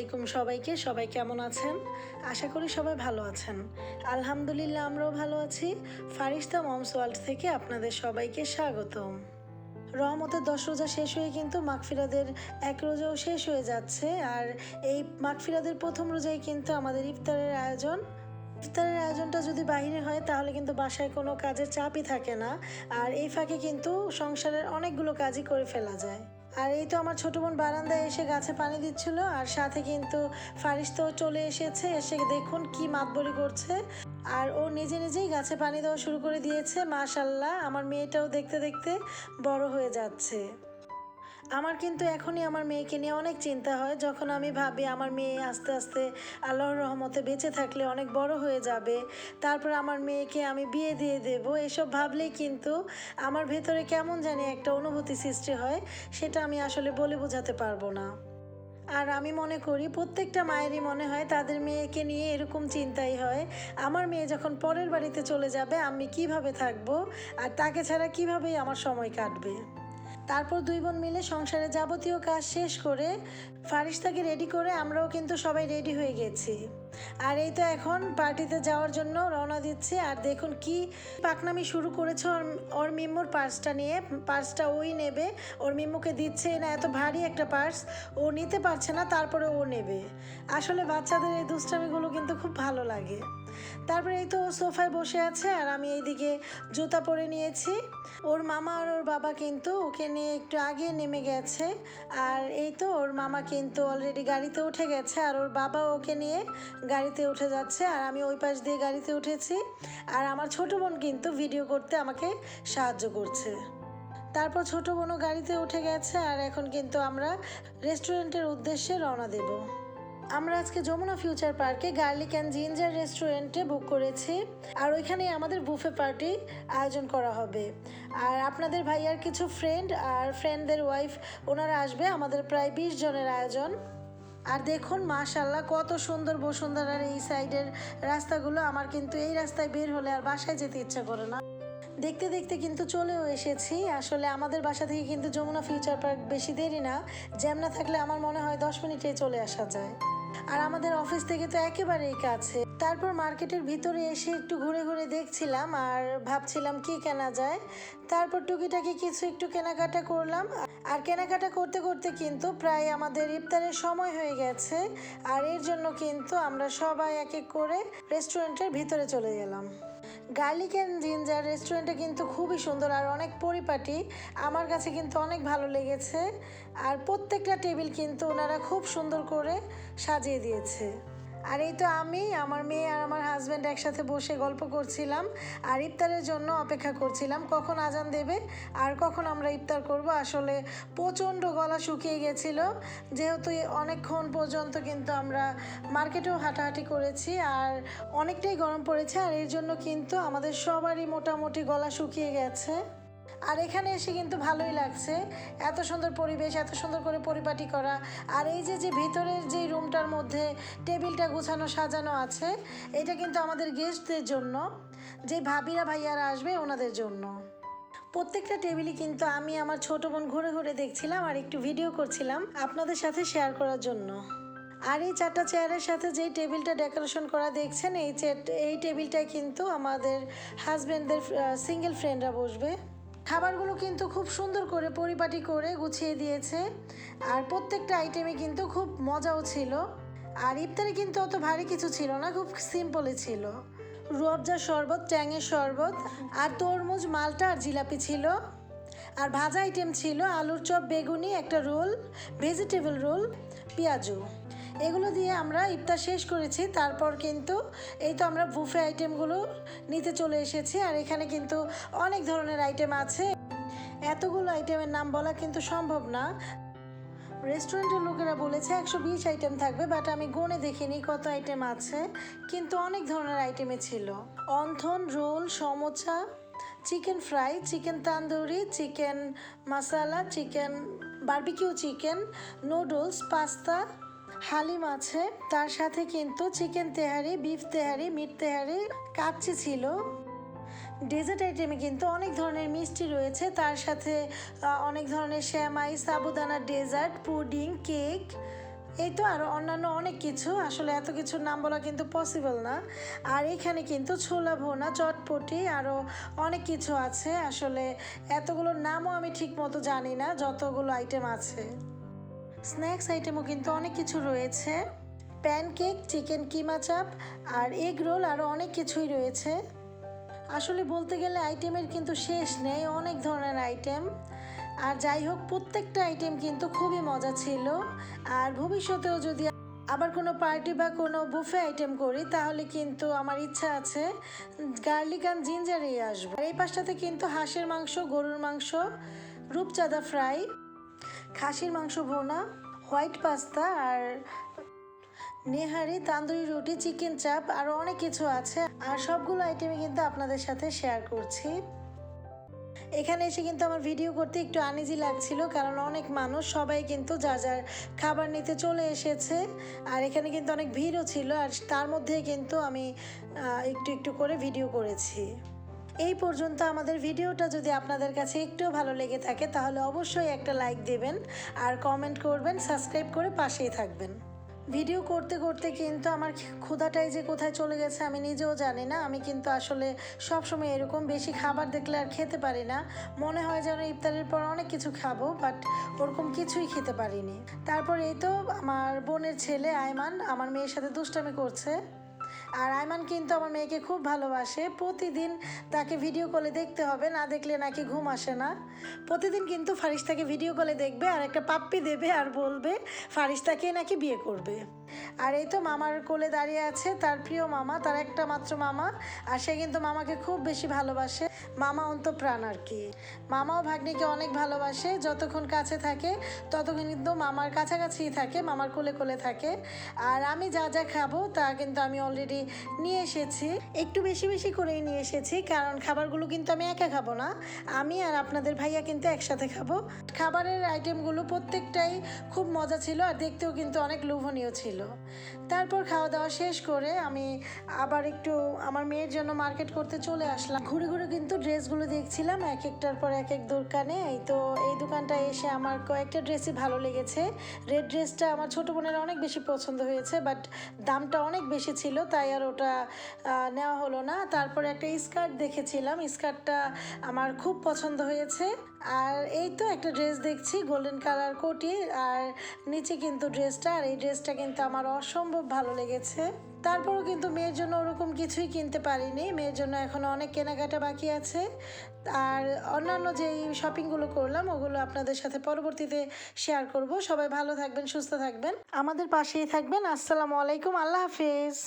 আলাইকুম সবাইকে। সবাই কেমন আছেন? আশা করি সবাই ভালো আছেন। আলহামদুলিল্লাহ আমরাও ভালো আছি। ফারিস্তা মমস ওয়ার্ল্ড থেকে আপনাদের সবাইকে স্বাগতম। রহমতের 10 রোজা শেষ হয়ে কিন্তু মাগফিরাদের 1 রোজাও শেষ হয়ে যাচ্ছে। আর এই মাগফিরাদের প্রথম রোজায় কিন্তু আমাদের ইফতারের আয়োজনটা যদি বাইরে হয় তাহলে কিন্তু বাসায় কোনো কাজের চাপই থাকে না। আর এই ফাঁকে কিন্তু সংসারের অনেকগুলো কাজই করে ফেলা যায়। আর এই তো আমার ছোট বোন বারান্দায় এসে গাছে পানি দিচ্ছিল, আর সাথে কিন্তু ফারিস্তাও চলে এসেছে। এসে দেখুন কি মাতবরি করছে, আর ও নিজে নিজেই গাছে পানি দেওয়া শুরু করে দিয়েছে। মাশাল্লাহ, আমার মেয়েটাও দেখতে দেখতে বড় হয়ে যাচ্ছে। আমার কিন্তু এখনই আমার মেয়েকে নিয়ে অনেক চিন্তা হয়। যখন আমি ভাবি আমার মেয়ে আস্তে আস্তে আল্লাহর রহমতে বেঁচে থাকলে অনেক বড় হয়ে যাবে, তারপর আমার মেয়েকে আমি বিয়ে দিয়ে দেব, এসব ভাবলেই কিন্তু আমার ভেতরে কেমন জানি একটা অনুভূতি সৃষ্টি হয়, সেটা আমি আসলে বলে বোঝাতে পারবো না। আর আমি মনে করি প্রত্যেকটা মায়েরই মনে হয় তাদের মেয়েকে নিয়ে এরকম চিন্তাই হয়, আমার মেয়ে যখন পরের বাড়িতে চলে যাবে আমি কিভাবে থাকবো, আর তাকে ছাড়া কিভাবেই আমার সময় কাটবে। তারপর দুই বোন মিলে সংসারে যাবতীয় কাজ শেষ করে ফারিস্তাকে রেডি করে আমরাও কিন্তু সবাই রেডি হয়ে গেছি। আর এই তো এখন পার্টিতে যাওয়ার জন্য রওনা দিচ্ছি। আর দেখুন কি পাকনামি শুরু করেছে ওর মিম্মুর পার্সটা নিয়ে। পার্সটা ওই নেবে, ওর মিম্মুকে দিচ্ছে না, এত ভারী একটা পার্স ও নিতে পারছে না, তারপরে ও নেবে। আসলে বাচ্চাদের এই দুষ্টামিগুলো কিন্তু খুব ভালো লাগে। তারপরে এই তো সোফায় বসে আছে, আর আমি এইদিকে জুতা পরে নিয়েছি। ওর মামা আর ওর বাবা কিন্তু ওকে নিয়ে একটু আগে নেমে গেছে। আর এই তো ওর মামা কিন্তু অলরেডি গাড়িতে উঠে গেছে, আর ওর বাবা ওকে নিয়ে গাড়িতে উঠে যাচ্ছে, আর আমি ওই পাশ দিয়ে গাড়িতে উঠেছি। আর আমার ছোট বোন কিন্তু ভিডিও করতে আমাকে সাহায্য করছে। তারপর ছোট বোনও গাড়িতে উঠে গেছে, আর এখন কিন্তু আমরা রেস্টুরেন্টের উদ্দেশ্যে রওনা দেব। আমরা আজকে যমুনা ফিউচার পার্কে গার্লিক অ্যান্ড জিঞ্জার রেস্টুরেন্টে বুক করেছি, আর ওইখানে আমাদের বুফে পার্টি আয়োজন করা হবে। আর আপনাদের ভাইয়ার কিছু ফ্রেন্ড আর ফ্রেন্ডদের ওয়াইফ ওনারা আসবে, আমাদের প্রায় 20 জনের আয়োজন। আর দেখুন মাশাল্লাহ কত সুন্দর বসুন্ধরার এই সাইডের রাস্তাগুলো, আমার কিন্তু এই রাস্তায় বের হলে আর বাসায় যেতে ইচ্ছা করে না। দেখতে দেখতে কিন্তু চলেও এসেছি। আসলে আমাদের বাসা থেকে কিন্তু যমুনা ফিউচার পার্ক বেশি দেরি না, জ্যাম না থাকলে আমার মনে হয় 10 মিনিটেই চলে আসা যায়। আর আমাদের অফিস থেকে তো একেবারেই কাছে। তারপর মার্কেটের ভিতরে এসে একটু ঘুরে ঘুরে দেখছিলাম আর ভাবছিলাম কি কেনা যায়। তারপর টুকিটাকি কিছু একটু কেনাকাটা করলাম। আর কেনাকাটা করতে করতে কিন্তু প্রায় আমাদের ইফতারের সময় হয়ে গেছে। আর এর জন্য কিন্তু আমরা সবাই এক এক করে রেস্টুরেন্টের ভিতরে চলে গেলাম। গার্লিক অ্যান্ড জিঞ্জার রেস্টুরেন্টটা কিন্তু খুবই সুন্দর আর অনেক পরিপাটি, আমার কাছে কিন্তু অনেক ভালো লেগেছে। আর প্রত্যেকটা টেবিল কিন্তু ওনারা খুব সুন্দর করে সাজিয়ে দিয়েছে। আর এই তো আমি, আমার মেয়ে আর আমার হাজব্যান্ড একসাথে বসে গল্প করছিলাম আর ইফতারের জন্য অপেক্ষা করছিলাম কখন আজান দেবে আর কখন আমরা ইফতার করব। আসলে প্রচণ্ড গলা শুকিয়ে গেছিলো, যেহেতু অনেকক্ষণ পর্যন্ত কিন্তু আমরা মার্কেটেও হাঁটাহাঁটি করেছি আর অনেকটাই গরম পড়েছে, আর এর জন্য কিন্তু আমাদের সবারই মোটামুটি গলা শুকিয়ে গেছে। আর এখানে এসে কিন্তু ভালোই লাগছে, এত সুন্দর পরিবেশ, এত সুন্দর করে পরিপাটি করা। আর এই যে ভিতরের যে রুমটার মধ্যে টেবিলটা গুছানো সাজানো আছে, এটা কিন্তু আমাদের গেস্টদের জন্য, যে ভাবিরা ভাইয়ারা আসবে ওনাদের জন্য। প্রত্যেকটা টেবিলই কিন্তু আমি আমার ছোট বোন ঘুরে ঘুরে দেখছিলাম আর একটু ভিডিও করছিলাম আপনাদের সাথে শেয়ার করার জন্য। আর এই 4টা চেয়ারের সাথে যেই টেবিলটা ডেকোরেশন করা দেখছেন, এই টেবিলটায় কিন্তু আমাদের হাজব্যান্ডদের সিঙ্গেল ফ্রেন্ডরা বসবে। খাবারগুলো কিন্তু খুব সুন্দর করে পরিপাটি করে গুছিয়ে দিয়েছে, আর প্রত্যেকটা আইটেমই কিন্তু খুব মজাও ছিল। আর ইফতারে কিন্তু অত ভারী কিছু ছিল না, খুব সিম্পলই ছিল। রুয়াবজা শরবত, ট্যাঙের শরবত, আর তরমুজ, মালটা আর জিলাপি ছিল। আর ভাজা আইটেম ছিল আলুর চপ, বেগুনি, একটা রোল, ভেজিটেবল রোল, পেঁয়াজু। এগুলো দিয়ে আমরা ইফতার শেষ করেছি। তারপর কিন্তু এই তো আমরা বুফে আইটেমগুলো নিতে চলে এসেছি। আর এখানে কিন্তু অনেক ধরনের আইটেম আছে, এতগুলো আইটেমের নাম বলা কিন্তু সম্ভব না। রেস্টুরেন্টের লোকেরা বলেছে 120 আইটেম থাকবে, বাট আমি গুনে দেখিনি কত আইটেম আছে, কিন্তু অনেক ধরনের আইটেমে ছিল। Wonton, roll, samosa, chicken fry, chicken tandoori, chicken masala, chicken barbecue, chicken noodles, pasta, haleem আছে। তার সাথে কিন্তু chicken tehari, beef tehari, meat tehari, kacchi ছিল। ডেজার্ট আইটেমে কিন্তু অনেক ধরনের মিষ্টি রয়েছে, তার সাথে অনেক ধরনের শ্যামাই, সাবুদানা ডেজার্ট, পুডিং, কেক, এই তো আরও অন্যান্য অনেক কিছু, আসলে এত কিছুর নাম বলা কিন্তু পসিবল না। আর এখানে কিন্তু ছোলা ভুনা, চটপটি আরও অনেক কিছু আছে। আসলে এতগুলোর নামও আমি ঠিক মতো জানি না, যতগুলো আইটেম আছে। স্ন্যাক্স আইটেমও কিন্তু অনেক কিছু রয়েছে, প্যানকেক, চিকেন কিমা চাপ আর এগ রোল, আরও অনেক কিছুই রয়েছে। আসলে বলতে গেলে আইটেমের কিন্তু শেষ নেই, অনেক ধরনের আইটেম। আর যাই হোক, প্রত্যেকটা আইটেম কিন্তু খুবই মজা ছিল। আর ভবিষ্যতেও যদি আবার কোনো পার্টি বা কোনো বুফে আইটেম করি, তাহলে কিন্তু আমার ইচ্ছা আছে গার্লিক অ্যান্ড জিঞ্জারেই আসবো। আর এই পাশটাতে কিন্তু হাঁসের মাংস, গরুর মাংস, রূপচাঁদা ফ্রাই, খাসির মাংস ভুনা, হোয়াইট পাস্তা আর নেহারি, তান্দুরি রুটি, চিকেন চাপ আরও অনেক কিছু আছে। আর সবগুলো আইটেমই কিন্তু আপনাদের সাথে শেয়ার করছি। এখানে এসে কিন্তু আমার ভিডিও করতে একটু আনইজি লাগছিল, কারণ অনেক মানুষ, সবাই কিন্তু যার যার খাবার নিতে চলে এসেছে। আর এখানে কিন্তু অনেক ভিড়ও ছিল, আর তার মধ্যে কিন্তু আমি একটু একটু করে ভিডিও করেছি। এই পর্যন্ত আমাদের ভিডিওটা যদি আপনাদের কাছে একটুও ভালো লেগে থাকে, তাহলে অবশ্যই একটা লাইক দেবেন আর কমেন্ট করবেন, সাবস্ক্রাইব করে পাশেই থাকবেন। ভিডিও করতে করতে কিন্তু আমার ক্ষুধাটাই যে কোথায় চলে গেছে আমি নিজেও জানি না। আমি কিন্তু আসলে সবসময় এরকম বেশি খাবার দেখলে আর খেতে পারি না, মনে হয় যেন ইফতারের পর অনেক কিছু খাবো, বাট ওরকম কিছুই খেতে পারিনি। তারপর এই তো আমার বোনের ছেলে আয়মান আমার মেয়ের সাথে দুষ্টামি করছে। আর আয়মান কিন্তু আমার মেয়েকে খুব ভালোবাসে, প্রতিদিন তাকে ভিডিও কলে দেখতে হবে, না দেখলে নাকি ঘুম আসে না। প্রতিদিন কিন্তু ফারিস্তাকে ভিডিও কলে দেখবে আর একটা পাপ্পি দেবে আর বলবে ফারিস্তাকে নাকি বিয়ে করবে। আর এই তো মামার কোলে দাঁড়িয়ে আছে তার প্রিয় মামা, তার একটা মাত্র মামা। আর সে কিন্তু মামাকে খুব বেশি ভালোবাসে, মামা অন্তঃপ্রাণ আর কি। মামাও ভাগ্নিকে অনেক ভালোবাসে, যতক্ষণ কাছে থাকে ততক্ষণ কিন্তু মামার কাছাকাছিই থাকে, মামার কোলে কোলে থাকে। আর আমি যা যা খাবো তা কিন্তু আমি অলরেডি নিয়ে এসেছি, একটু বেশি বেশি করেই নিয়ে এসেছি, কারণ খাবারগুলো কিন্তু আমি একা খাবো না, আমি আর আপনাদের ভাইয়া কিন্তু একসাথে খাবো। খাবারের আইটেমগুলো প্রত্যেকটাই খুব মজা ছিল আর দেখতেও কিন্তু অনেক লোভনীয় ছিল। তারপর খাওয়া দাওয়া শেষ করে আমি আবার একটু আমার মেয়ের জন্য মার্কেট করতে চলে আসলাম। ঘুরে ঘুরে কিন্তু ড্রেসগুলো দেখছিলাম এক একটার পর এক এক দোকানে। এই তো এই দোকানটায় এসে আমার কয়েকটা ড্রেসই ভালো লেগেছে। রেড ড্রেসটা আমার ছোটো বোনের অনেক বেশি পছন্দ হয়েছে, বাট দামটা অনেক বেশি ছিল, তাই আর ওটা নেওয়া হলো না। তারপরে একটা স্কার্ট দেখেছিলাম, স্কার্টটা আমার খুব পছন্দ হয়েছে। আর এই তো একটা ড্রেস দেখছি গোল্ডেন কালার কোটি, আর নিচে কিন্তু ড্রেসটা, আর এই ড্রেসটা কিন্তু আমার অসম্ভব ভালো লেগেছে। তারপরও কিন্তু মেয়ের জন্য ওরকম কিছুই কিনতে পারিনি, মেয়ের জন্য এখনও অনেক কেনাকাটা বাকি আছে। আর অন্যান্য যেই শপিংগুলো করলাম ওগুলো আপনাদের সাথে পরবর্তীতে শেয়ার করব। সবাই ভালো থাকবেন, সুস্থ থাকবেন, আমাদের পাশেই থাকবেন। আসসালামু আলাইকুম, আল্লাহ হাফেজ।